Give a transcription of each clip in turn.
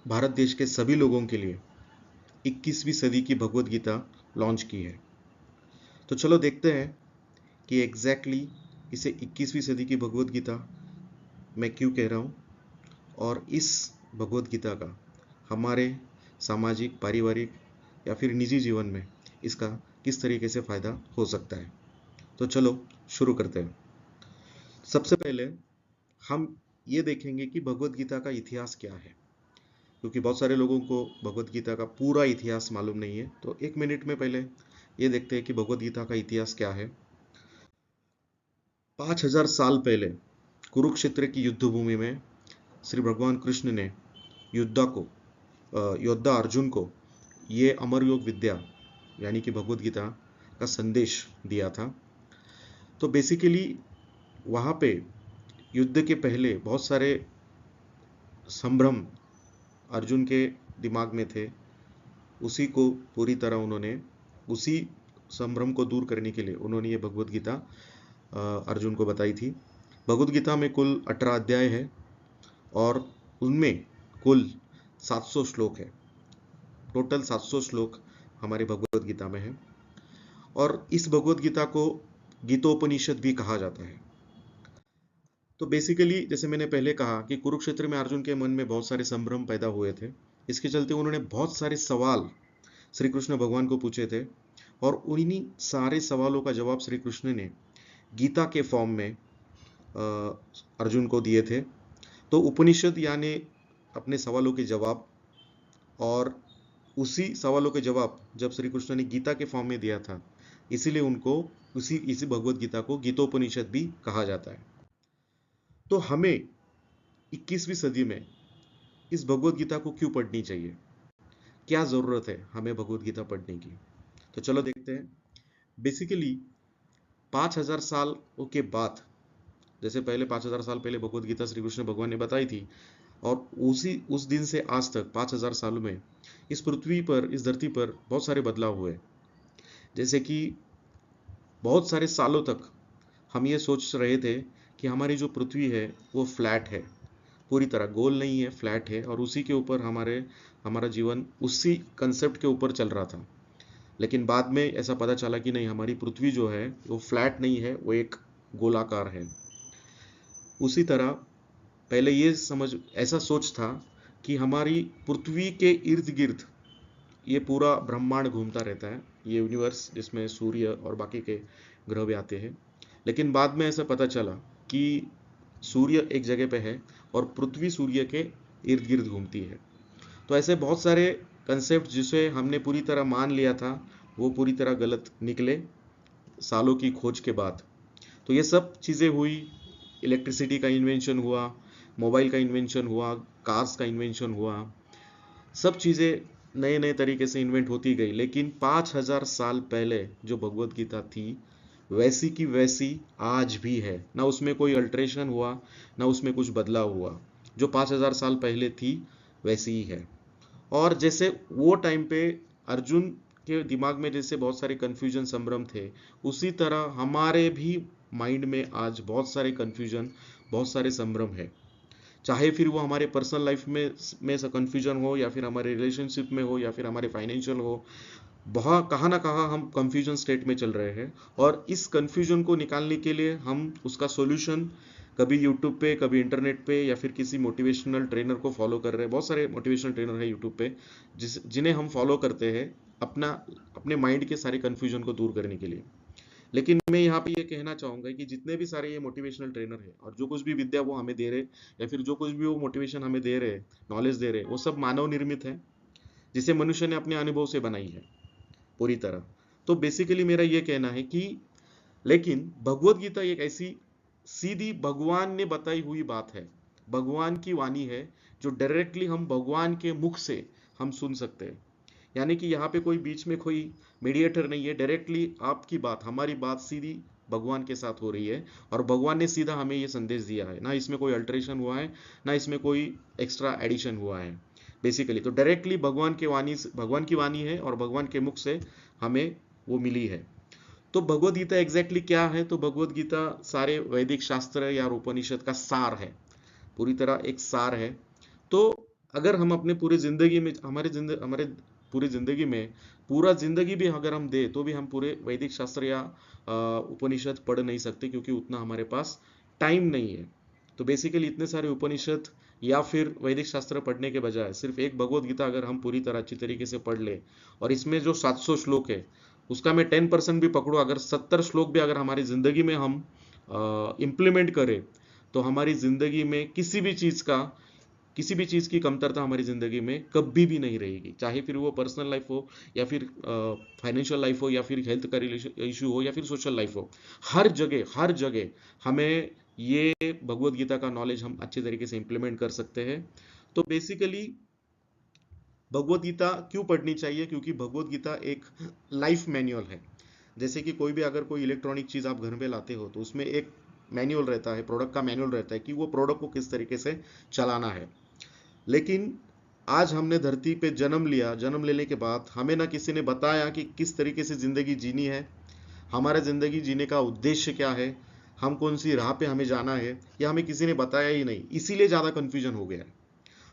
भारत देश के सभी लोगों के लिए 21वीं सदी की भगवत गीता लॉन्च की है। तो चलो देखते हैं कि इसे 21वीं सदी की भगवत गीता मैं क्यों कह रहा हूँ, और इस भगवत गीता का हमारे सामाजिक, पारिवारिक या फिर निजी जीवन में इसका किस तरीके से फायदा हो सकता है। तो चलो शुरू करते हैं। सबसे पहले हम ये देखेंगे कि भगवत गीता का इतिहास क्या है, क्योंकि बहुत सारे लोगों को भगवत गीता का पूरा इतिहास मालूम नहीं है। तो 1 मिनट में पहले ये देखते हैं कि भगवत गीता का इतिहास क्या है। 5000 साल पहले कुरुक्षेत्र की युद्ध भूमि में श्री भगवान कृष्ण ने योद्धा अर्जुन को ये अमर योग विद्या यानी कि भगवत गीता का संदेश दिया था। तो बेसिकली वहाँ पे युद्ध के पहले बहुत सारे संभ्रम अर्जुन के दिमाग में थे। उसी को पूरी तरह उसी संभ्रम को दूर करने के लिए उन्होंने ये भगवत गीता अर्जुन को बताई थी। भगवत गीता में कुल 18 अध्याय है और उनमें कुल 700 श्लोक है। टोटल 700 श्लोक हमारी भगवत गीता में है और इस भगवत गीता को गीतोपनिषद भी कहा जाता है। तो बेसिकली जैसे मैंने पहले कहा कि कुरुक्षेत्र में अर्जुन के मन में बहुत सारे संभ्रम पैदा हुए थे। इसके चलते उन्होंने बहुत सारे सवाल श्री कृष्ण भगवान को पूछे थे और उन्हीं सारे सवालों का जवाब श्री कृष्ण ने गीता के फॉर्म में अर्जुन को दिए थे। तो उपनिषद यानी अपने सवालों के जवाब, और उसी सवालों के जवाब जब श्री कृष्ण ने गीता के फॉर्म में दिया था, इसीलिए उनको इसी भगवत गीता को गीतोपनिषद भी कहा जाता है। तो हमें 21वीं सदी में इस भगवत गीता को क्यों पढ़नी चाहिए, क्या जरूरत है हमें भगवत गीता पढ़ने की, तो चलो देखते हैं। बेसिकली 5000 साल के बाद, जैसे पहले 5000 साल पहले भगवत गीता श्री कृष्ण भगवान ने बताई थी, और उस दिन से आज तक 5000 सालों में इस पृथ्वी पर, इस धरती पर बहुत सारे बदलाव हुए। जैसे कि बहुत सारे सालों तक हम ये सोच रहे थे कि हमारी जो पृथ्वी है वो फ्लैट है, पूरी तरह गोल नहीं है, फ्लैट है, और उसी के ऊपर हमारा जीवन उसी कंसेप्ट के ऊपर चल रहा था। लेकिन बाद में ऐसा पता चला कि नहीं, हमारी पृथ्वी जो है वो फ्लैट नहीं है, वो एक गोलाकार है। उसी तरह पहले ऐसा सोच था कि हमारी पृथ्वी के इर्द गिर्द ये पूरा ब्रह्मांड घूमता रहता है, ये यूनिवर्स जिसमें सूर्य और बाकी के ग्रह भी आते हैं। लेकिन बाद में ऐसा पता चला कि सूर्य एक जगह पे है और पृथ्वी सूर्य के इर्द गिर्द घूमती है। तो ऐसे बहुत सारे कंसेप्ट जिसे हमने पूरी तरह मान लिया था, वो पूरी तरह गलत निकले सालों की खोज के बाद। तो ये सब चीज़ें हुई, इलेक्ट्रिसिटी का इन्वेंशन हुआ, मोबाइल का इन्वेंशन हुआ, कार्स का इन्वेंशन हुआ, सब चीज़ें नए नए तरीके से इन्वेंट होती गई। लेकिन 5000 साल पहले जो भगवत गीता थी वैसी की वैसी आज भी है, ना उसमें कोई अल्ट्रेशन हुआ, ना उसमें कुछ बदलाव हुआ। जो 5000 साल पहले थी वैसी ही है। और जैसे वो टाइम पे अर्जुन के दिमाग में जैसे बहुत सारे कन्फ्यूजन, संभ्रम थे, उसी तरह हमारे भी माइंड में आज बहुत सारे कन्फ्यूजन, बहुत सारे संभ्रम है। चाहे फिर वो हमारे पर्सनल लाइफ में कन्फ्यूजन हो, या फिर हमारे रिलेशनशिप में हो, या फिर हमारे फाइनेंशियल हो, बहुत कहाँ ना कहाँ हम कंफ्यूजन स्टेट में चल रहे हैं। और इस कंफ्यूजन को निकालने के लिए हम उसका सॉल्यूशन कभी यूट्यूब पे, कभी इंटरनेट पे, या फिर किसी मोटिवेशनल ट्रेनर को फॉलो कर रहे हैं। बहुत सारे मोटिवेशनल ट्रेनर है यूट्यूब पे जिन्हें हम फॉलो करते हैं अपने माइंड के सारे कंफ्यूजन को दूर करने के लिए। लेकिन मैं यहाँ पे ये कहना चाहूंगा कि जितने भी सारे ये मोटिवेशनल ट्रेनर है और जो कुछ भी विद्या वो हमें दे रहे, या फिर जो कुछ भी वो मोटिवेशन हमें दे रहे, नॉलेज दे रहे, वो सब मानव निर्मित है, जिसे मनुष्य ने अपने अनुभव से बनाई है पूरी तरह। तो बेसिकली मेरा ये कहना है कि लेकिन भगवत गीता एक ऐसी सीधी भगवान ने बताई हुई बात है, भगवान की वाणी है, जो डायरेक्टली हम भगवान के मुख से हम सुन सकते हैं। यानी कि यहाँ पे कोई बीच में कोई मीडिएटर नहीं है, डायरेक्टली आपकी बात, हमारी बात सीधी भगवान के साथ हो रही है, और भगवान ने सीधा हमें ये संदेश दिया है। ना इसमें कोई अल्टरेशन हुआ है, ना इसमें कोई एक्स्ट्रा एडिशन हुआ है। बेसिकली तो डायरेक्टली भगवान की वाणी है और भगवान के मुख से हमें वो मिली है। तो भगवत गीता एग्जैक्टली क्या है, तो भगवत गीता सारे वैदिक शास्त्र या उपनिषद का सार है, पूरी तरह एक सार है। तो अगर हम अपने पूरी जिंदगी में हमारे पूरी जिंदगी में पूरा जिंदगी भी अगर हम दे तो भी हम पूरे वैदिक शास्त्र या उपनिषद पढ़ नहीं सकते, क्योंकि उतना हमारे पास टाइम नहीं है। तो बेसिकली इतने सारे उपनिषद या फिर वैदिक शास्त्र पढ़ने के बजाय सिर्फ एक भगवत गीता अगर हम पूरी तरह अच्छी तरीके से पढ़ ले, और इसमें जो 700 श्लोक है उसका मैं 10% भी पकड़ू, अगर 70 श्लोक भी अगर हमारी जिंदगी में हम इम्प्लीमेंट करें, तो हमारी जिंदगी में किसी भी चीज की कमतरता हमारी जिंदगी में कभी भी नहीं रहेगी, चाहे फिर वो पर्सनल लाइफ हो या फिर फाइनेंशियल लाइफ हो या फिर हेल्थ का इशू हो या फिर सोशल लाइफ हो। हर जगह हमें ये भगवत गीता का नॉलेज हम अच्छे तरीके से इंप्लीमेंट कर सकते हैं। तो बेसिकली भगवत गीता क्यों पढ़नी चाहिए, क्योंकि भगवत गीता एक लाइफ मैनुअल है। जैसे कि कोई भी अगर कोई इलेक्ट्रॉनिक चीज आप घर पे लाते हो तो उसमें एक मैनुअल रहता है, प्रोडक्ट का मैनुअल रहता है कि वो प्रोडक्ट को किस तरीके से चलाना है। लेकिन आज हमने धरती पे जन्म लिया, जन्म लेने के बाद हमें ना किसी ने बताया कि किस तरीके से जिंदगी जीनी है, हमारा जिंदगी जीने का उद्देश्य क्या है, हम कौन सी राह पे हमें जाना है, या हमें किसी ने बताया ही नहीं, इसीलिए ज्यादा कंफ्यूजन हो गया है।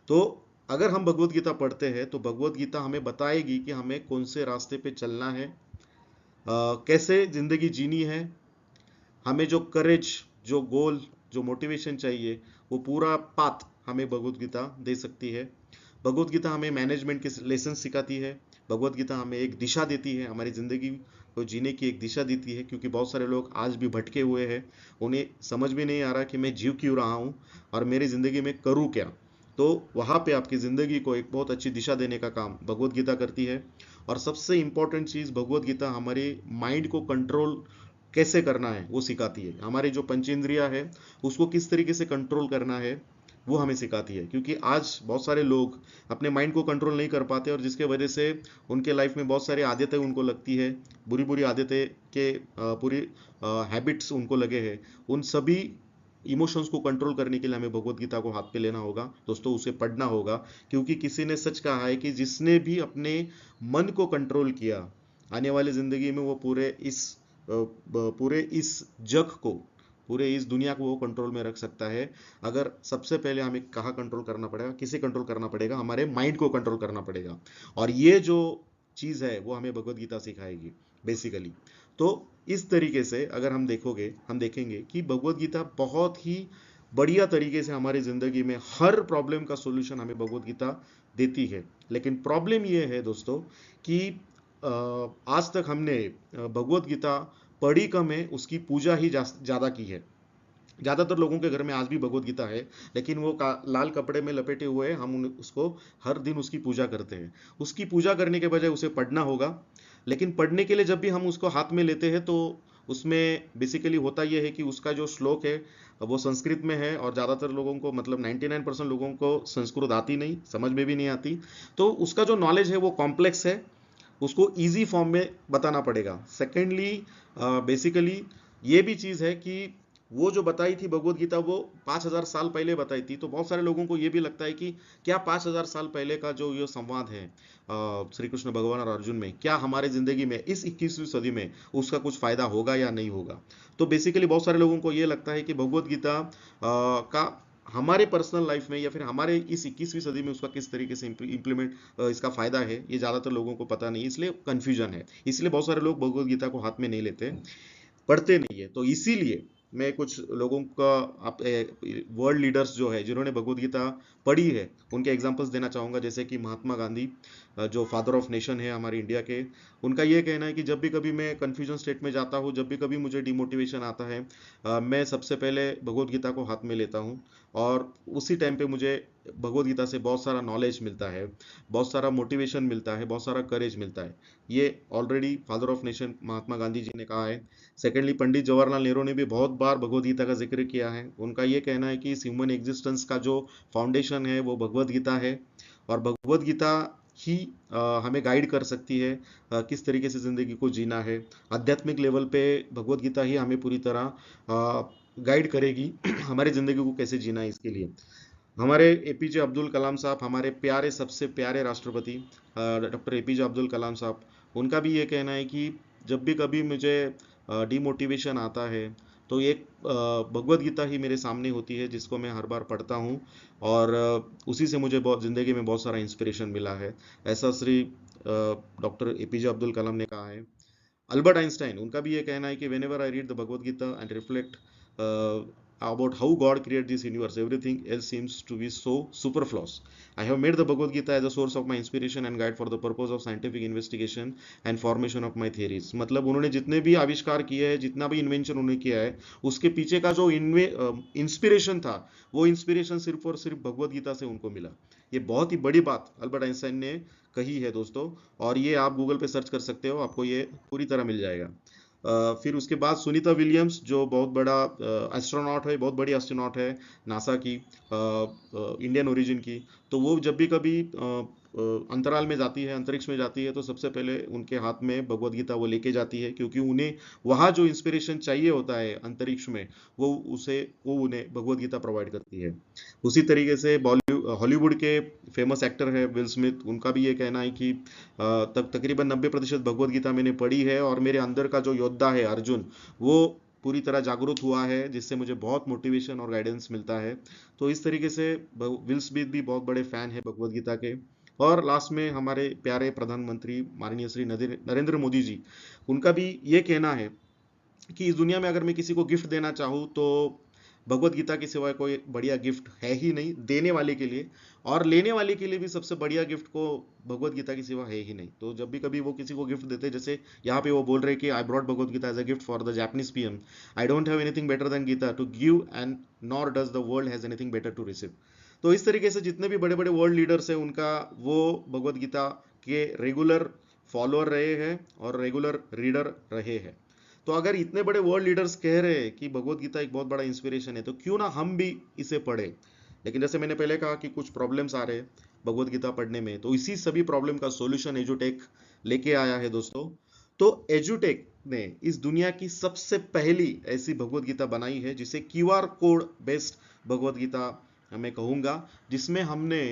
तो अगर हम भगवत गीता पढ़ते हैं तो भगवत गीता हमें बताएगी कि हमें कौन से रास्ते पे चलना है, कैसे जिंदगी जीनी है, हमें जो करेज, जो गोल, जो मोटिवेशन चाहिए, वो पूरा पाथ हमें भगवत गीता दे सकती है। भगवत गीता हमें मैनेजमेंट के लेसन सिखाती है। भगवत गीता हमें एक दिशा देती है, हमारी जिंदगी को जीने की एक दिशा देती है, क्योंकि बहुत सारे लोग आज भी भटके हुए हैं, उन्हें समझ में नहीं आ रहा कि मैं जीव क्यों रहा हूँ और मेरी जिंदगी में करूँ क्या। तो वहाँ पे आपकी जिंदगी को एक बहुत अच्छी दिशा देने का काम भगवत गीता करती है। और सबसे इंपॉर्टेंट चीज, भगवत गीता हमारे माइंड को कंट्रोल कैसे करना है वो सिखाती है। हमारी जो पंचेंद्रिया है उसको किस तरीके से कंट्रोल करना है वो हमें सिखाती है, क्योंकि आज बहुत सारे लोग अपने माइंड को कंट्रोल नहीं कर पाते, और जिसके वजह से उनके लाइफ में बहुत सारी आदतें उनको लगती है, बुरी बुरी आदतें के पूरी हैबिट्स उनको लगे हैं। उन सभी इमोशंस को कंट्रोल करने के लिए हमें भगवत गीता को हाथ पे लेना होगा दोस्तों, उसे पढ़ना होगा। क्योंकि किसी ने सच कहा है कि जिसने भी अपने मन को कंट्रोल किया, आने वाली जिंदगी में वो पूरे इस जग को, पूरे इस दुनिया को वो कंट्रोल में रख सकता है। अगर सबसे पहले हमें कहाँ कंट्रोल करना पड़ेगा, किसे कंट्रोल करना पड़ेगा, हमारे माइंड को कंट्रोल करना पड़ेगा। और ये जो चीज है वो हमें भगवत गीता सिखाएगी बेसिकली। तो इस तरीके से अगर हम देखेंगे कि भगवत गीता बहुत ही बढ़िया तरीके से हमारी जिंदगी में हर प्रॉब्लम का सॉल्यूशन हमें भगवत गीता देती है। लेकिन प्रॉब्लम यह है दोस्तों कि आज तक हमने भगवत गीता पढ़ी कम है, उसकी पूजा ही ज्यादा की है। ज्यादातर लोगों के घर में आज भी भगवत गीता है, लेकिन वो लाल कपड़े में लपेटे हुए हैं, हम उसको हर दिन उसकी पूजा करते हैं। उसकी पूजा करने के बजाय उसे पढ़ना होगा। लेकिन पढ़ने के लिए जब भी हम उसको हाथ में लेते हैं तो उसमें बेसिकली होता यह है कि उसका जो श्लोक है वो संस्कृत में है, और ज़्यादातर लोगों को, मतलब 99% लोगों को संस्कृत आती नहीं, समझ में भी नहीं आती। तो उसका जो नॉलेज है वो कॉम्प्लेक्स है, उसको इजी फॉर्म में बताना पड़ेगा। सेकेंडली बेसिकली ये भी चीज़ है कि वो जो बताई थी भगवत गीता वो 5000 साल पहले बताई थी। तो बहुत सारे लोगों को ये भी लगता है कि क्या 5000 साल पहले का जो ये संवाद है श्री कृष्ण भगवान और अर्जुन में, क्या हमारे जिंदगी में इस 21वीं सदी में उसका कुछ फायदा होगा या नहीं होगा। तो बेसिकली बहुत सारे लोगों को ये लगता है कि भगवत गीता का हमारे पर्सनल लाइफ में या फिर हमारे इस 21वीं सदी में उसका किस तरीके से इम्प्लीमेंट, इसका फायदा है, ये ज्यादातर लोगों को पता नहीं, इसलिए कंफ्यूजन है। इसलिए बहुत सारे लोग भगवत गीता को हाथ में नहीं लेते, पढ़ते नहीं है। तो इसीलिए मैं कुछ लोगों का, आप वर्ल्ड लीडर्स जो है जिन्होंने भगवत गीता पढ़ी है उनके एग्जांपल्स देना चाहूंगा। जैसे कि महात्मा गांधी, जो फादर ऑफ नेशन है हमारे इंडिया के, उनका ये कहना है कि जब भी कभी मैं कंफ्यूजन स्टेट में जाता हूँ, जब भी कभी मुझे डिमोटिवेशन आता है, मैं सबसे पहले भगवत गीता को हाथ में लेता हूँ, और उसी टाइम पे मुझे भगवत गीता से बहुत सारा नॉलेज मिलता है, बहुत सारा मोटिवेशन मिलता है, बहुत सारा करेज मिलता है। ये already father of nation Mahatma Gandhi ji ने कहा है। सेकेंडली पंडित जवाहरलाल नेहरू ने भी बहुत बार भगवत गीता का जिक्र किया है। उनका ये कहना है कि इस ह्यूमन एग्जिस्टेंस का जो फाउंडेशन है वो भगवत गीता है, और भगवत गीता ही हमें गाइड कर सकती है किस तरीके से जिंदगी को जीना है। आध्यात्मिक लेवल पे भगवत गीता ही हमें पूरी तरह गाइड करेगी हमारी जिंदगी को कैसे जीना है। इसके लिए हमारे एपीजे अब्दुल कलाम साहब, हमारे प्यारे, सबसे प्यारे राष्ट्रपति डॉक्टर एपीजे अब्दुल कलाम साहब, उनका भी ये कहना है कि जब भी कभी मुझे डिमोटिवेशन आता है, तो ये भगवत गीता ही मेरे सामने होती है जिसको मैं हर बार पढ़ता हूँ, और उसी से मुझे बहुत ज़िंदगी में बहुत सारा इंस्पिरेशन मिला है। ऐसा श्री डॉक्टर एपीजे अब्दुल कलाम ने कहा है। अल्बर्ट आइंस्टाइन, उनका भी ये कहना है कि whenever I read the Bhagavad Gita and reflect about how God created this universe, everything else seems to be so superfluous. I have made the Bhagavad Gita as a source of my inspiration and guide for the purpose of scientific investigation and formation of my theories. मतलब उन्होंने जितने भी आविष्कार किए हैं, जितना भी invention उन्होंने किया है, उसके पीछे का जो इंस्पिरेशन था, वो इंस्पिरेशन सिर्फ और सिर्फ भगवद गीता से उनको मिला। ये बहुत ही बड़ी बात अल्बर्ट आइंस्टाइन ने कही है दोस्तों, और ये आप गूगल पे सर्च कर सकते हो, आपको ये पूरी तरह मिल जाएगा। फिर उसके बाद सुनीता विलियम्स, जो बहुत बड़ा एस्ट्रोनॉट है, बहुत बड़ी एस्ट्रोनॉट है नासा की, इंडियन ओरिजिन की। तो वो जब भी कभी अंतराल में जाती है, अंतरिक्ष में जाती है, तो सबसे पहले उनके हाथ में भगवद गीता वो लेके जाती है, क्योंकि उन्हें वहाँ जो इंस्पिरेशन चाहिए होता है अंतरिक्ष में, वो उन्हें भगवद गीता प्रोवाइड करती है। उसी तरीके से हॉलीवुड के फेमस एक्टर है विल स्मिथ, उनका भी ये कहना है कि तकरीबन 90% भगवद गीता मैंने पढ़ी है, और मेरे अंदर का जो योद्धा है अर्जुन, वो पूरी तरह जागरूक हुआ है, जिससे मुझे बहुत मोटिवेशन और गाइडेंस मिलता है। तो इस तरीके से विल स्मिथ भी बहुत बड़े फैन है भगवद गीता के। और लास्ट में हमारे प्यारे प्रधानमंत्री माननीय श्री नरेंद्र मोदी जी, उनका भी ये कहना है कि इस दुनिया में अगर मैं किसी को गिफ्ट देना चाहूँ तो भगवत गीता के सिवाय कोई बढ़िया गिफ्ट है ही नहीं देने वाले के लिए, और लेने वाले के लिए भी सबसे बढ़िया गिफ्ट को भगवत गीता के सिवा है ही नहीं। तो जब भी कभी वो किसी को गिफ्ट देते, जैसे यहाँ पे वो बोल रहे कि I brought Bhagavad Gita as a gift for the Japanese PM, I don't have anything better than Gita to give and nor does the world has anything better to receive. तो इस तरीके से जितने भी बड़े बड़े वर्ल्ड लीडर्स हैं, उनका वो भगवत गीता के रेगुलर फॉलोअर रहे हैं और रेगुलर रीडर रहे हैं। तो अगर इतने बड़े वर्ल्ड लीडर्स कह रहे हैं कि भगवत गीता एक बहुत बड़ा इंस्पिरेशन है, तो क्यों ना हम भी इसे पढ़ें। लेकिन जैसे मैंने पहले कहा कि कुछ प्रॉब्लम्स आ रहे हैं भगवत गीता पढ़ने में, तो इसी सभी प्रॉब्लम का सॉल्यूशन एजुटेक लेके आया है दोस्तों। तो एजुटेक ने इस दुनिया की सबसे पहली ऐसी भगवत गीता बनाई है, जिसे QR code based Bhagavad Gita मैं कहूँगा, जिसमें हमने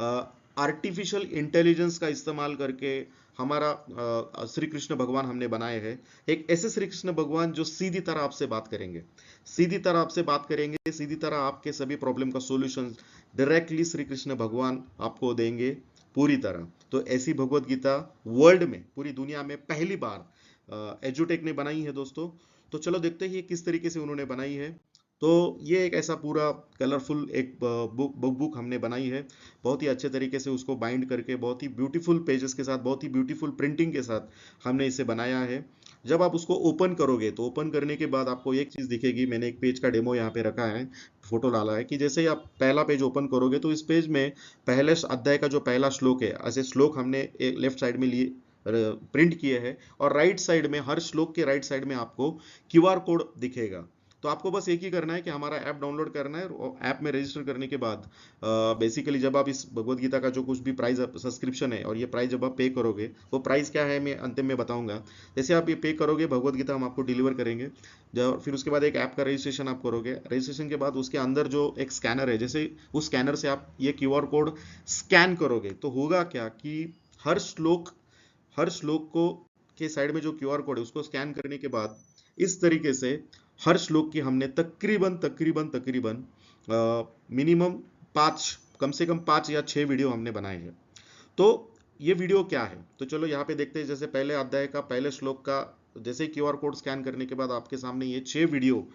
आर्टिफिशियल इंटेलिजेंस का इस्तेमाल करके हमारा श्री कृष्ण भगवान हमने बनाए हैं। एक ऐसे श्री कृष्ण भगवान जो सीधी तरह आपसे बात करेंगे, सीधी तरह आपसे बात करेंगे, सीधी तरह आपके सभी प्रॉब्लम का सॉल्यूशन डायरेक्टली श्री कृष्ण भगवान आपको देंगे पूरी तरह। तो ऐसी भगवत गीता वर्ल्ड में, पूरी दुनिया में पहली बार एजुटेक ने बनाई है दोस्तों। तो चलो देखते हैं किस तरीके से उन्होंने बनाई है। तो ये एक ऐसा पूरा कलरफुल एक बुक हमने बनाई है, बहुत ही अच्छे तरीके से उसको बाइंड करके, बहुत ही ब्यूटीफुल पेजेस के साथ, बहुत ही ब्यूटीफुल प्रिंटिंग के साथ हमने इसे बनाया है। जब आप उसको ओपन करोगे, तो ओपन करने के बाद आपको एक चीज़ दिखेगी, मैंने एक पेज का डेमो यहाँ पे रखा है, फोटो डाला है, कि जैसे ही आप पहला पेज ओपन करोगे, तो इस पेज में पहले अध्याय का जो पहला श्लोक है, ऐसे श्लोक हमने लेफ्ट साइड में लिए प्रिंट किए हैं, और राइट साइड में, हर श्लोक के राइट साइड में आपको क्यूआर कोड दिखेगा। तो आपको बस एक ही करना है कि हमारा ऐप डाउनलोड करना है, और ऐप में रजिस्टर करने के बाद बेसिकली जब आप इस भगवत गीता का जो कुछ भी प्राइस सब्सक्रिप्शन है, और ये प्राइस जब आप पे करोगे, वो प्राइस क्या है मैं अंतिम में बताऊंगा। जैसे आप ये पे करोगे, भगवत गीता हम आपको डिलीवर करेंगे। जब फिर उसके बाद एक ऐप का रजिस्ट्रेशन आप करोगे, रजिस्ट्रेशन के बाद उसके अंदर जो एक स्कैनर है, जैसे उस स्कैनर से आप ये क्यूआर कोड स्कैन करोगे, तो होगा क्या कि हर श्लोक को के साइड में जो क्यूआर कोड है, उसको स्कैन करने के बाद इस तरीके से हर श्लोक की हमने तकरीबन तकरीबन तकरीबन मिनिमम 5, कम से कम 5 या 6 वीडियो हमने बनाए हैं। तो ये वीडियो क्या है, तो चलो यहाँ पे देखते हैं। जैसे पहले अध्याय का पहले श्लोक का जैसे क्यूआर कोड स्कैन करने के बाद आपके सामने ये 6 वीडियो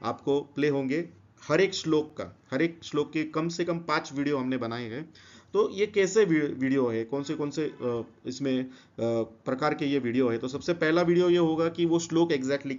आपको प्ले होंगे। हर एक श्लोक के कम से कम 5 वीडियो हमने बनाए हैं। तो ये कैसे वीडियो है, कौन से इसमें प्रकार के ये वीडियो है। तो सबसे पहला वीडियो ये होगा कि वो श्लोक एग्जैक्टली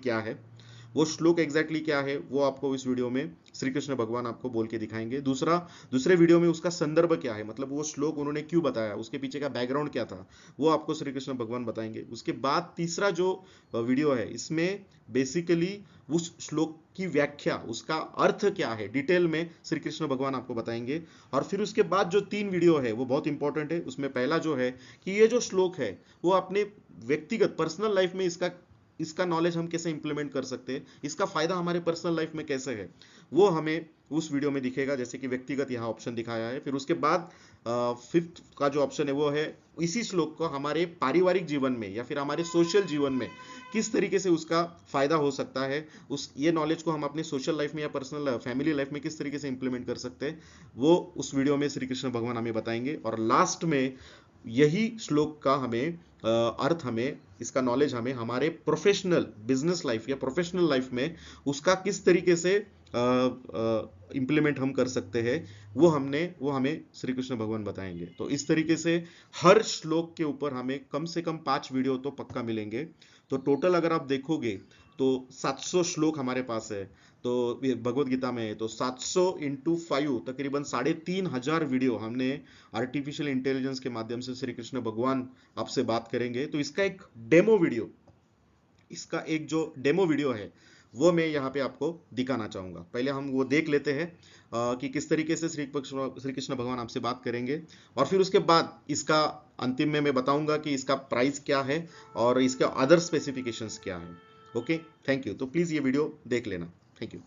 क्या है, वो आपको इस वीडियो में श्री कृष्ण भगवान आपको बोल के दिखाएंगे। दूसरे वीडियो में उसका संदर्भ क्या है, मतलब वो श्लोक उन्होंने क्यों बताया, उसके पीछे का बैकग्राउंड क्या था, वो आपको श्री कृष्ण भगवान बताएंगे। उसके बाद तीसरा जो वीडियो है, इसमें बेसिकली उस श्लोक की व्याख्या, उसका अर्थ क्या है, डिटेल में श्री कृष्ण भगवान आपको बताएंगे। और फिर उसके बाद जो 3 वीडियो है वो बहुत इंपॉर्टेंट है। उसमें पहला जो है कि ये जो श्लोक है वो अपने व्यक्तिगत पर्सनल लाइफ में इसका नॉलेज हम कैसे इंप्लीमेंट कर सकते हैं, इसका फायदा हमारे पर्सनल लाइफ में कैसे है, वो हमें उस वीडियो में दिखेगा। जैसे कि व्यक्तिगत यहाँ ऑप्शन दिखाया है। फिर उसके बाद फिफ्थ का जो ऑप्शन है वो है इसी श्लोक को हमारे पारिवारिक जीवन में या फिर हमारे सोशल जीवन में किस तरीके से उसका फायदा हो सकता है, उस ये नॉलेज को हम अपने सोशल लाइफ में या पर्सनल फैमिली लाइफ में किस तरीके से इंप्लीमेंट कर सकते हैं, वो उस वीडियो में श्री कृष्ण भगवान हमें बताएंगे। और लास्ट में यही श्लोक का हमें अर्थ, हमें इसका नॉलेज हमें हमारे प्रोफेशनल बिजनेस लाइफ या प्रोफेशनल लाइफ में उसका किस तरीके से इंप्लीमेंट हम कर सकते हैं, वो हमें श्री कृष्ण भगवान बताएंगे। तो इस तरीके से हर श्लोक के ऊपर हमें कम से कम 5 वीडियो तो पक्का मिलेंगे। तो टोटल अगर आप देखोगे तो 700 श्लोक हमारे पास है, तो भगवत गीता में है, तो 700 इंटू 5 तकरीबन 3500 वीडियो हमने आर्टिफिशियल इंटेलिजेंस के माध्यम से श्री कृष्ण भगवान आपसे बात करेंगे। तो इसका एक जो डेमो वीडियो है वो मैं यहाँ पे आपको दिखाना चाहूंगा। पहले हम वो देख लेते हैं कि किस तरीके से श्री कृष्ण भगवान आपसे बात करेंगे, और फिर उसके बाद इसका अंतिम में मैं बताऊंगा कि इसका प्राइस क्या है और इसके अदर स्पेसिफिकेशंस क्या है। Okay, thank you. तो प्लीज ये वीडियो देख लेना। Thank you.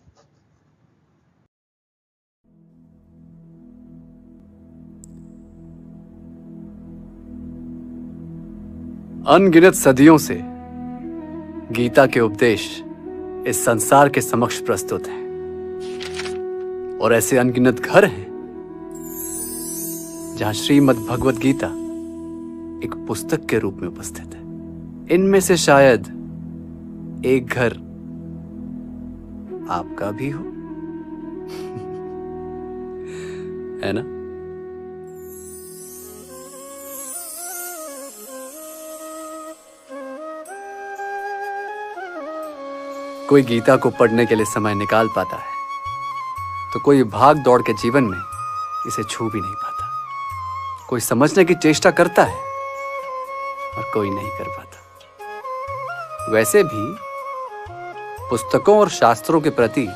अनगिनत सदियों से गीता के उपदेश इस संसार के समक्ष प्रस्तुत हैं, और ऐसे अनगिनत घर हैं जहां श्रीमद् भगवत गीता एक पुस्तक के रूप में उपस्थित है। इनमें से शायद एक घर आपका भी हो, है ना? कोई गीता को पढ़ने के लिए समय निकाल पाता है, तो कोई भाग दौड़ के जीवन में इसे छू भी नहीं पाता। कोई समझने की चेष्टा करता है और कोई नहीं कर पाता। वैसे भी पुस्तकों और शास्त्रों के प्रति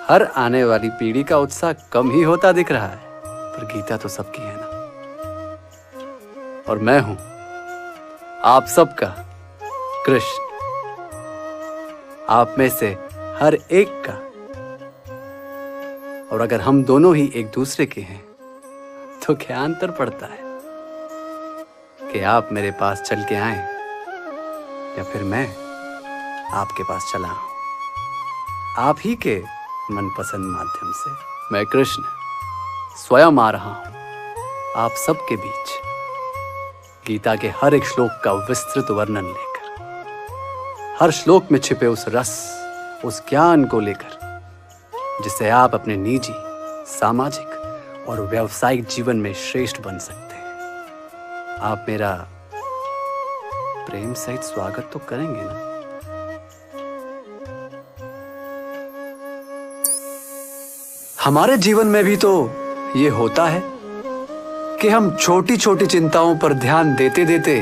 हर आने वाली पीढ़ी का उत्साह कम ही होता दिख रहा है, पर गीता तो सबकी है ना। और मैं हूं आप सबका कृष्ण, आप में से हर एक का। और अगर हम दोनों ही एक दूसरे के हैं तो क्या अंतर पड़ता है कि आप मेरे पास चल के आए या फिर मैं आपके पास चला आऊं। आप ही के मनपसंद माध्यम से मैं कृष्ण स्वयं आ रहा हूं आप सबके बीच, गीता के हर एक श्लोक का विस्तृत वर्णन लेकर, हर श्लोक में छिपे उस रस, उस ज्ञान को लेकर जिससे आप अपने निजी, सामाजिक और व्यावसायिक जीवन में श्रेष्ठ बन सकते हैं। आप मेरा प्रेम सहित स्वागत तो करेंगे ना? हमारे जीवन में भी तो ये होता है कि हम छोटी छोटी चिंताओं पर ध्यान देते देते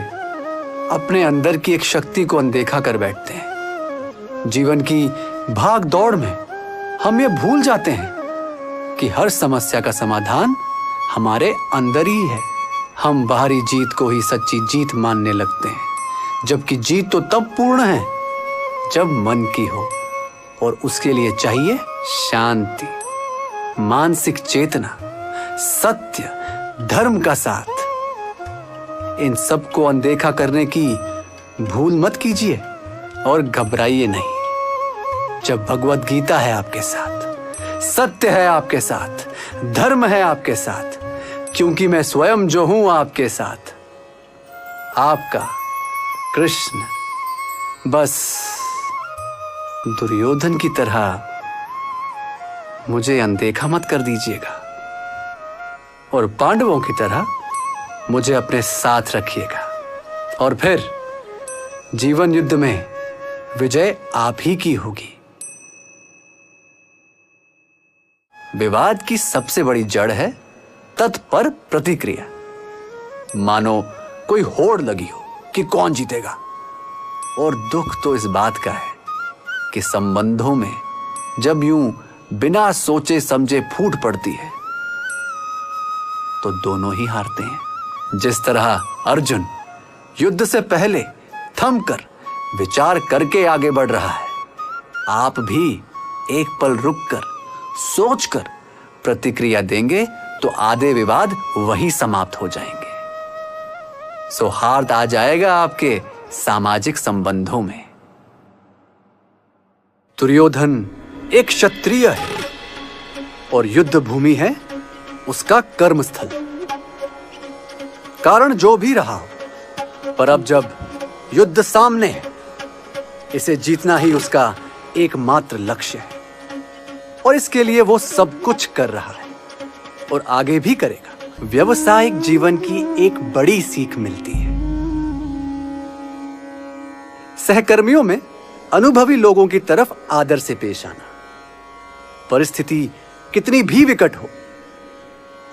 अपने अंदर की एक शक्ति को अनदेखा कर बैठते हैं। जीवन की भाग दौड़ में हम ये भूल जाते हैं कि हर समस्या का समाधान हमारे अंदर ही है। हम बाहरी जीत को ही सच्ची जीत मानने लगते हैं, जबकि जीत तो तब पूर्ण है जब मन की हो, और उसके लिए चाहिए शांति, मानसिक चेतना, सत्य, धर्म का साथ। इन सब को अनदेखा करने की भूल मत कीजिए और घबराइए नहीं। जब भगवत गीता है आपके साथ, सत्य है आपके साथ, धर्म है आपके साथ, क्योंकि मैं स्वयं जो हूं आपके साथ, आपका कृष्ण। बस दुर्योधन की तरह मुझे अनदेखा मत कर दीजिएगा, और पांडवों की तरह मुझे अपने साथ रखिएगा, और फिर जीवन युद्ध में विजय आप ही की होगी। विवाद की सबसे बड़ी जड़ है तत्पर प्रतिक्रिया। मानो कोई होड़ लगी हो कि कौन जीतेगा, और दुख तो इस बात का है कि संबंधों में जब यूं बिना सोचे समझे फूट पड़ती है तो दोनों ही हारते हैं। जिस तरह अर्जुन युद्ध से पहले थमकर विचार करके आगे बढ़ रहा है, आप भी एक पल रुककर सोचकर प्रतिक्रिया देंगे तो आधे विवाद वहीं समाप्त हो जाएंगे। सौहार्द आ जाएगा आपके सामाजिक संबंधों में। दुर्योधन एक क्षत्रिय है और युद्ध भूमि है उसका कर्मस्थल। कारण जो भी रहा हो, पर अब जब युद्ध सामने है, इसे जीतना ही उसका एकमात्र लक्ष्य है और इसके लिए वो सब कुछ कर रहा है और आगे भी करेगा। व्यावसायिक जीवन की एक बड़ी सीख मिलती है। सहकर्मियों में अनुभवी लोगों की तरफ आदर से पेश आना, परिस्थिति कितनी भी विकट हो,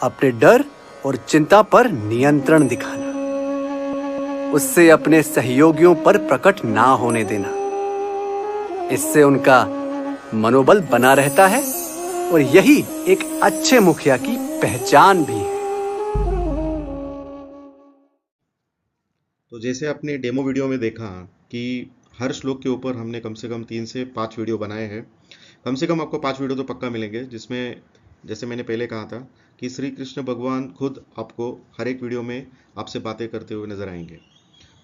अपने डर और चिंता पर नियंत्रण दिखाना, उससे अपने सहयोगियों पर प्रकट ना होने देना। इससे उनका मनोबल बना रहता है और यही एक अच्छे मुखिया की पहचान भी है। तो जैसे आपने डेमो वीडियो में देखा कि हर श्लोक के ऊपर हमने कम से कम 3 से 5 वीडियो बनाए हैं। कम से कम आपको 5 वीडियो तो पक्का मिलेंगे, जिसमें जैसे मैंने पहले कहा था कि श्री कृष्ण भगवान खुद आपको हर एक वीडियो में आपसे बातें करते हुए नजर आएंगे।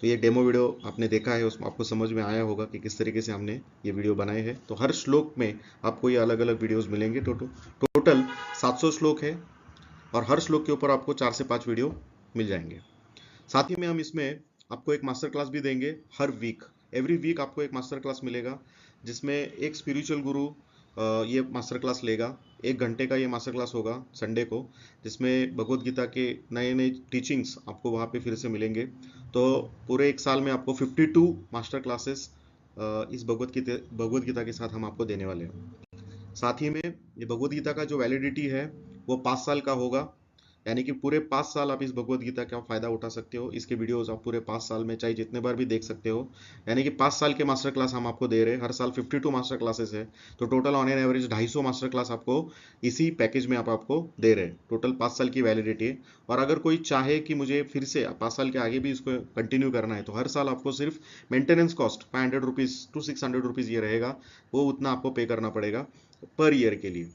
तो ये डेमो वीडियो आपने देखा है, उसमें आपको समझ में आया होगा कि किस तरीके से हमने ये वीडियो बनाए हैं। तो हर श्लोक में आपको ये अलग अलग वीडियोस मिलेंगे। टोटल 700 श्लोक है और हर श्लोक के ऊपर आपको 4 से 5 वीडियो मिल जाएंगे। साथ ही में हम इसमें आपको एक मास्टर क्लास भी देंगे हर वीक। एवरी वीक आपको एक मास्टर क्लास मिलेगा, जिसमें एक स्पिरिचुअल गुरु ये मास्टर क्लास लेगा। 1 घंटे का ये मास्टर क्लास होगा संडे को, जिसमें भगवत गीता के नए नए टीचिंग्स आपको वहाँ पे फिर से मिलेंगे। तो पूरे 1 साल में आपको 52 मास्टर क्लासेस इस भगवत गीता के साथ हम आपको देने वाले हैं। साथ ही में ये भगवत गीता का जो वैलिडिटी है वो 5 साल का होगा, यानी कि पूरे 5 साल आप इस भगवत गीता का फायदा उठा सकते हो। इसके वीडियोस आप पूरे 5 साल में चाहे जितने बार भी देख सकते हो। यानी कि 5 साल के मास्टर क्लास हम आपको दे रहे हैं। हर साल 52 मास्टर क्लासेस है, तो total on an average 250 master class आपको इसी पैकेज में आपको दे रहे हैं। टोटल 5 साल की वैलिडिटी है। और अगर कोई चाहे कि मुझे फिर से 5 साल के आगे भी इसको कंटिन्यू करना है, तो हर साल आपको सिर्फ maintenance cost 500 rupees to 600 rupees ये रहेगा, वो उतना आपको पे करना पड़ेगा पर ईयर के लिए।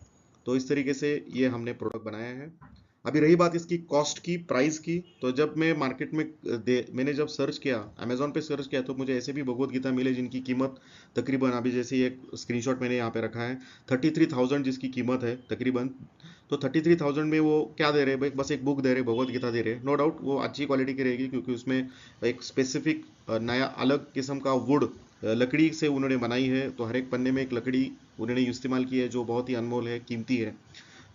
तो इस तरीके से ये हमने प्रोडक्ट बनाया है। अभी रही बात इसकी कॉस्ट की, प्राइस की, तो जब मैं मार्केट में मैंने जब सर्च किया, अमेजोन पे सर्च किया, तो मुझे ऐसे भी भगवत गीता मिले जिनकी कीमत तकरीबन, अभी जैसे एक स्क्रीनशॉट मैंने यहाँ पे रखा है, 33,000 जिसकी कीमत है तकरीबन। तो 33,000 में वो क्या दे रहे हैं, बस एक बुक दे रहे, भगवत गीता दे रहे। नो डाउट वो अच्छी क्वालिटी की रहेगी, क्योंकि उसमें एक स्पेसिफिक नया अलग किस्म का वुड लकड़ी से उन्होंने बनाई है। तो हर एक पन्ने में एक लकड़ी उन्होंने इस्तेमाल की है जो बहुत ही अनमोल है, कीमती है।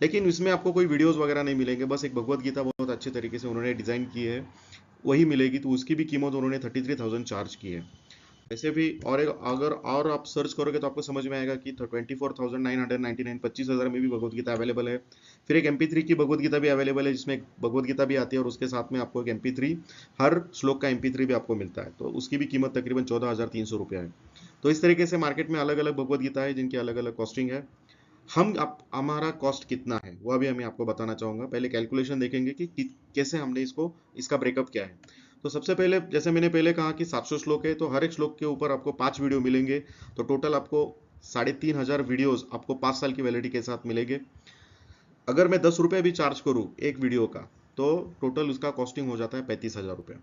लेकिन इसमें आपको कोई वीडियोस वगैरह नहीं मिलेंगे, बस एक भगवत गीता बहुत अच्छे तरीके से उन्होंने डिज़ाइन की है वही मिलेगी। तो उसकी भी कीमत उन्होंने 33,000 चार्ज की है। वैसे भी अगर और आप सर्च करोगे तो आपको समझ में आएगा कि 24,999, 25,000 में भी भगवत गीता अवेलेबल है। फिर एक MP3 की भगवत गीता भी अवेलेबल है, जिसमें भगवत गीता भी आती है और उसके साथ में आपको एक MP3, हर श्लोक का MP3 भी आपको मिलता है। तो उसकी भी कीमत तकरीबन 14,300 रुपया है। तो इस तरीके से मार्केट में अलग अलग भगवत गीता है जिनकी अलग अलग कॉस्टिंग है। हमारा कॉस्ट कितना है वो अभी मैं आपको बताना चाहूंगा। पहले कैलकुलेशन देखेंगे कि कैसे हमने इसका ब्रेकअप क्या है। तो सबसे पहले, जैसे मैंने पहले कहा कि 700 श्लोक है, तो हर एक श्लोक के ऊपर आपको 5 वीडियो मिलेंगे। तो टोटल आपको 3,500 वीडियोस आपको 5 साल की वैलिडिटी के साथ मिलेंगे। अगर मैं 10 रुपये भी चार्ज करूँ एक वीडियो का, तो टोटल उसका कॉस्टिंग हो जाता है 35,000 रुपये।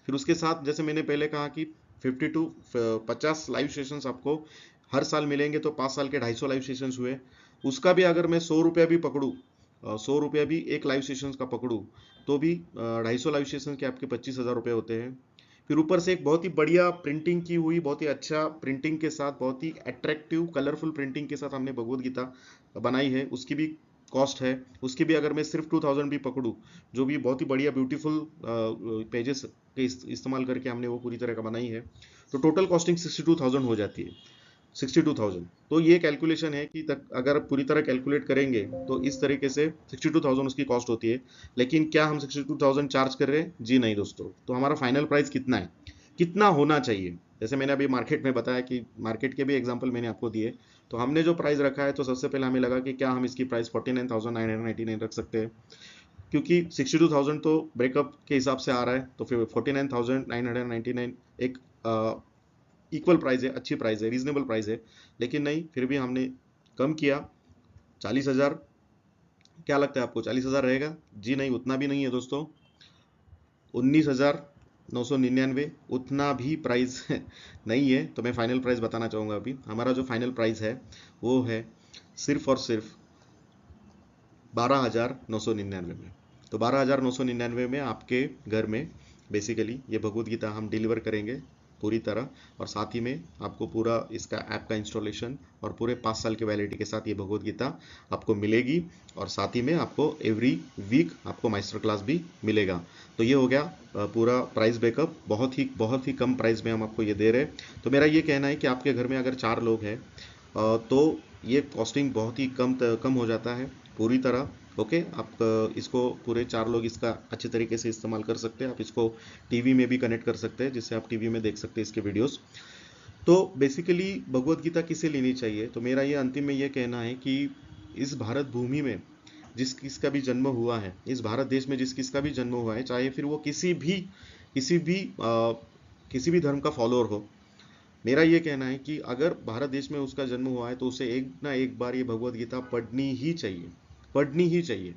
फिर उसके साथ जैसे मैंने पहले कहा कि 50 लाइव सेशंस आपको हर साल मिलेंगे, तो 5 साल के 250 लाइव सेशंस हुए। उसका भी अगर मैं 100 रुपया भी पकड़ूँ, 100 रुपया भी एक लाइव सेशंस का पकड़ूँ, तो भी 250 लाइव सेशन के आपके 25,000 रुपये होते हैं। फिर ऊपर से एक बहुत ही बढ़िया प्रिंटिंग की हुई, बहुत ही अच्छा प्रिंटिंग के साथ, बहुत ही अट्रैक्टिव कलरफुल प्रिंटिंग के साथ हमने भगवत गीता बनाई है, उसकी भी कॉस्ट है। उसकी भी अगर मैं सिर्फ 2,000 भी पकड़ूँ, जो भी बहुत ही बढ़िया ब्यूटीफुल पेजेस के इस्तेमाल करके हमने वो पूरी तरह का बनाई है, तो टोटल कॉस्टिंग 62,000 हो जाती है। 62,000। तो ये कैलकुलेशन है कि अगर पूरी तरह कैलकुलेट करेंगे तो इस तरीके से 62,000 उसकी कॉस्ट होती है। लेकिन क्या हम 62,000 चार्ज कर रहे हैं? जी नहीं दोस्तों। तो हमारा फाइनल प्राइस कितना है, कितना होना चाहिए? जैसे मैंने अभी मार्केट में बताया कि मार्केट के भी एग्जांपल मैंने आपको दिए, तो हमने जो प्राइस रखा है, तो सबसे पहले हमें लगा कि क्या हम इसकी प्राइस 49,999 रख सकते हैं, क्योंकि 62,000 तो ब्रेकअप के हिसाब से आ रहा है। तो फिर 49,999 एक इक्वल प्राइस है, अच्छी प्राइस है, रीजनेबल प्राइस है। लेकिन नहीं, फिर भी हमने कम किया 40,000 क्या लगता है आपको 40,000 रहेगा? जी नहीं, उतना भी नहीं है दोस्तों। 19,999 उतना भी प्राइस नहीं है। तो मैं फाइनल प्राइस बताना चाहूँगा अभी। हमारा जो फाइनल प्राइस है वो है सिर्फ और सिर्फ 12,999 में। तो 12,999 में आपके घर में बेसिकली ये भगवत गीता हम डिलीवर करेंगे पूरी तरह, और साथ ही में आपको पूरा इसका ऐप का इंस्टॉलेशन और पूरे 5 साल के वैलिडिटी के साथ ये भगवत गीता आपको मिलेगी, और साथ ही में आपको एवरी वीक आपको मास्टर क्लास भी मिलेगा। तो ये हो गया पूरा प्राइस ब्रेकअप। बहुत ही कम प्राइस में हम आपको ये दे रहे हैं। तो मेरा ये कहना है कि आपके घर में अगर 4 लोग हैं तो ये कॉस्टिंग बहुत ही कम हो जाता है पूरी तरह। ओके, आप इसको पूरे 4 लोग इसका अच्छे तरीके से इस्तेमाल कर सकते हैं। आप इसको टीवी में भी कनेक्ट कर सकते हैं, जिससे आप टीवी में देख सकते हैं इसके वीडियोस। तो बेसिकली भगवत गीता किसे लेनी चाहिए? तो मेरा ये अंतिम में ये कहना है कि इस भारत भूमि में जिस किसका भी जन्म हुआ है, इस भारत देश में जिस किसका भी जन्म हुआ है, चाहे फिर वो किसी भी धर्म का फॉलोअर हो, मेरा ये कहना है कि अगर भारत देश में उसका जन्म हुआ है तो उसे एक ना एक बार ये भगवत गीता पढ़नी ही चाहिए।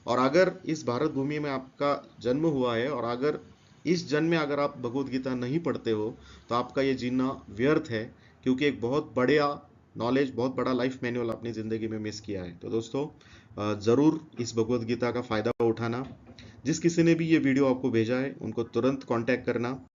और अगर इस भारत भूमि में आपका जन्म हुआ है और अगर इस जन्म में अगर आप भगवत गीता नहीं पढ़ते हो तो आपका ये जीना व्यर्थ है, क्योंकि एक बहुत बढ़िया नॉलेज, बहुत बड़ा लाइफ मैनुअल अपनी ज़िंदगी में मिस किया है। तो दोस्तों ज़रूर इस भगवत गीता का फ़ायदा उठाना। जिस किसी ने भी ये वीडियो आपको भेजा है उनको तुरंत कांटेक्ट करना।